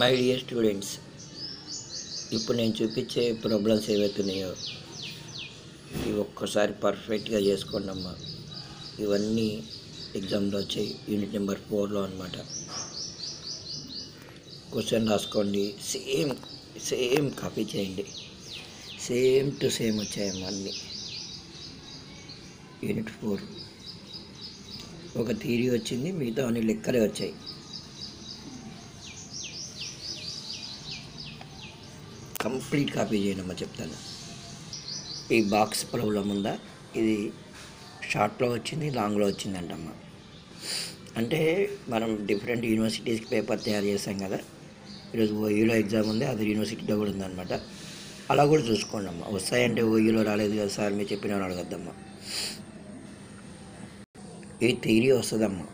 My dear students, ఇప్పుడు నేను చూపించే ప్రాబ్లమ్స్ ఏవైతున్నాయో ఇవి ఒక్కసారి పర్ఫెక్ట్గా చేసుకోండి అమ్మా. ఇవన్నీ ఎగ్జామ్లో వచ్చాయి, యూనిట్ నెంబర్ 4లో అనమాట. క్వశ్చన్ రాసుకోండి, సేమ్ కాపీ చేయండి. సేమ్ టు సేమ్ వచ్చాయమ్మా అన్నీ. యూనిట్ 4 ఒక థియరీ వచ్చింది, మిగతా అన్ని లెక్కలే వచ్చాయి. కంప్లీట్ కాపీ చేయనమ్మా చెప్తాను. ఈ బాక్స్ ప్రాబ్లం ఉందా, ఇది షార్ట్లో వచ్చింది, లాంగ్లో వచ్చిందంటమ్మా. అంటే మనం డిఫరెంట్ యూనివర్సిటీస్కి పేపర్ తయారు చేస్తాం కదా. ఈరోజు ఓయూలో ఎగ్జామ్ ఉంది, అదర్ యూనివర్సిటీలో కూడా ఉందన్నమాట. అలా కూడా చూసుకోండి అమ్మా. వస్తాయంటే ఓయూలో రాలేదు కదా సార్ మీరు చెప్పిన అడగద్దమ్మా. ఈ థియరీ వస్తుందమ్మా.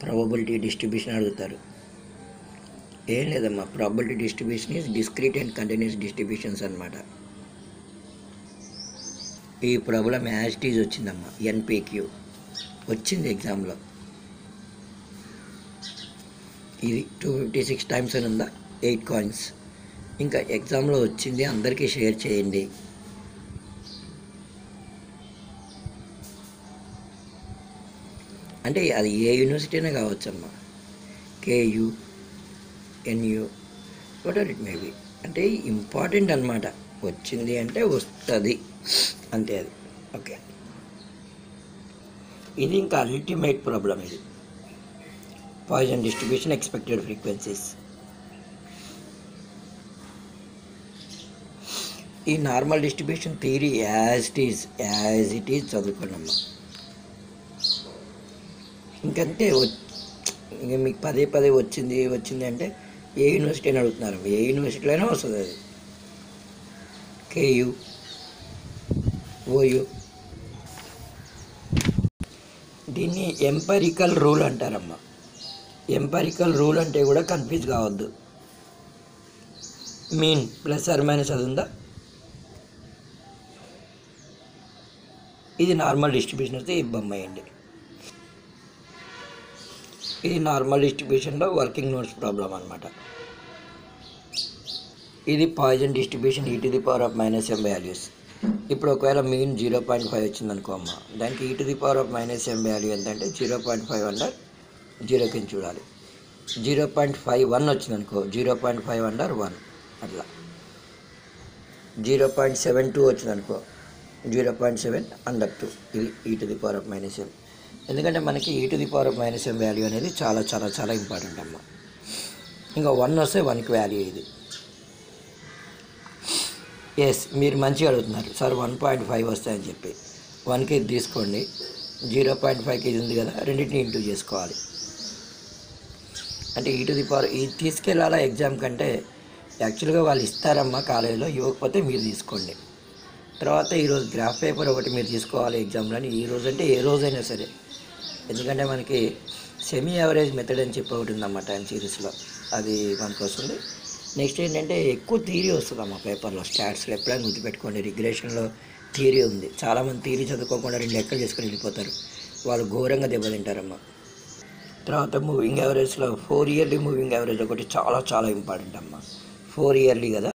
ప్రాబబిలిటీ డిస్ట్రిబ్యూషన్ అడుగుతారు. ఏం లేదమ్మా, probability distribution is discrete and continuous distributions అనమాట. ఈ ప్రాబ్లం యాజ్ ఇట్ ఈజ్ వచ్చిందమ్మా. ఎన్పిక్యూ వచ్చింది ఎగ్జామ్లో. ఇది 256 టైమ్స్ అని ఉందా, 8 కాయిన్స్. ఇంకా ఎగ్జామ్లో వచ్చింది, అందరికీ షేర్ చేయండి. అంటే అది ఏ యూనివర్సిటీనే కావచ్చమ్మా, KU, NU, whatever it may be. అంటే ఇంపార్టెంట్ అనమాట. వచ్చింది అంటే వస్తుంది అంతే అది. ఓకే, ఇది ఇంకా అల్టిమేట్ ప్రాబ్లం. ఇది పాయిజన్ డిస్ట్రిబ్యూషన్, ఎక్స్పెక్టెడ్ ఫ్రీక్వెన్సీస్. ఈ normal distribution theory as it is చదువుకోండమ్మా. ఇంకంతే. ఇంక మీకు పదే పదే వచ్చింది అంటే ఏ యూనివర్సిటీ అని అడుగుతున్నారు. ఏ యూనివర్సిటీలో అయినా వస్తుంది అది. KU, OU. దీన్ని ఎంపరికల్ రూల్ అంటారమ్మా. ఎంపరికల్ రూల్ అంటే కూడా కన్ఫ్యూజ్ కావద్దు. మీన్ ప్లస్ ఆర్ మైనస్ అది ఉందా, ఇది నార్మల్ డిస్ట్రిబ్యూషన్ వస్తే ఇబ్బంది. ఇది నార్మల్ డిస్ట్రిబ్యూషన్లో వర్కింగ్ నోట్స్ ప్రాబ్లం అనమాట. ఇది పాయిజన్ డిస్ట్రిబ్యూషన్ e⁻⁻m వాల్యూస్. ఇప్పుడు ఒకవేళ మీన్ 0.5 వచ్చింది అనుకో అమ్మ, దానికి e⁻⁻m వాల్యూ ఎంత అంటే 0.5 అండర్ 0 కింద చూడాలి. 0.51 వచ్చింది అనుకో, 0.5 అండర్ 1 అట్లా. 0.72 వచ్చింది అనుకో, 0.7 అండర్ 2. ఇది e⁻⁻m. ఎందుకంటే మనకి e⁻⁻m వాల్యూ అనేది చాలా చాలా చాలా ఇంపార్టెంట్ అమ్మ. ఇంకా 1 వస్తే 1కి వాల్యూ ఇది. ఎస్, మీరు మంచిగా అడుగుతున్నారు సార్ 1.5 వస్తాయని చెప్పి. 1కి ఇది తీసుకోండి, 0.5కి ఇది ఉంది కదా, రెండింటిని ఇంటూ చేసుకోవాలి. అంటే ఇది తీసుకెళ్ళాలా ఎగ్జామ్ కంటే. యాక్చువల్గా వాళ్ళు ఇస్తారమ్మా కాలేజీలో, ఇవ్వకపోతే మీరు తీసుకోండి. తర్వాత ఈరోజు గ్రాఫ్ పేపర్ ఒకటి మీరు తీసుకోవాలి ఎగ్జామ్లో. ఈ రోజు అంటే ఏ రోజైనా సరే, ఎందుకంటే మనకి సెమీ యావరేజ్ మెథడ్ అని చెప్పి ఒకటి ఉందన్నమాట టైం సిరీస్లో, అది మనకు వస్తుంది. నెక్స్ట్ ఏంటంటే ఎక్కువ థియరీ వస్తుందమ్మా పేపర్లో. స్టాట్స్లో ఎప్పుడైనా గుర్తుపెట్టుకోండి, రిగ్రెషన్లో థియరీ ఉంది. చాలామంది థియరీ చదువుకోకుండా 2 లెక్కలు చేసుకొని వెళ్ళిపోతారు, వాళ్ళు ఘోరంగా దెబ్బతింటారమ్మా. తర్వాత మూవింగ్ యావరేజ్లో 4 ఇయర్లీ మూవింగ్ యావరేజ్ ఒకటి చాలా చాలా ఇంపార్టెంట్ అమ్మా. 4 ఇయర్లీ కదా.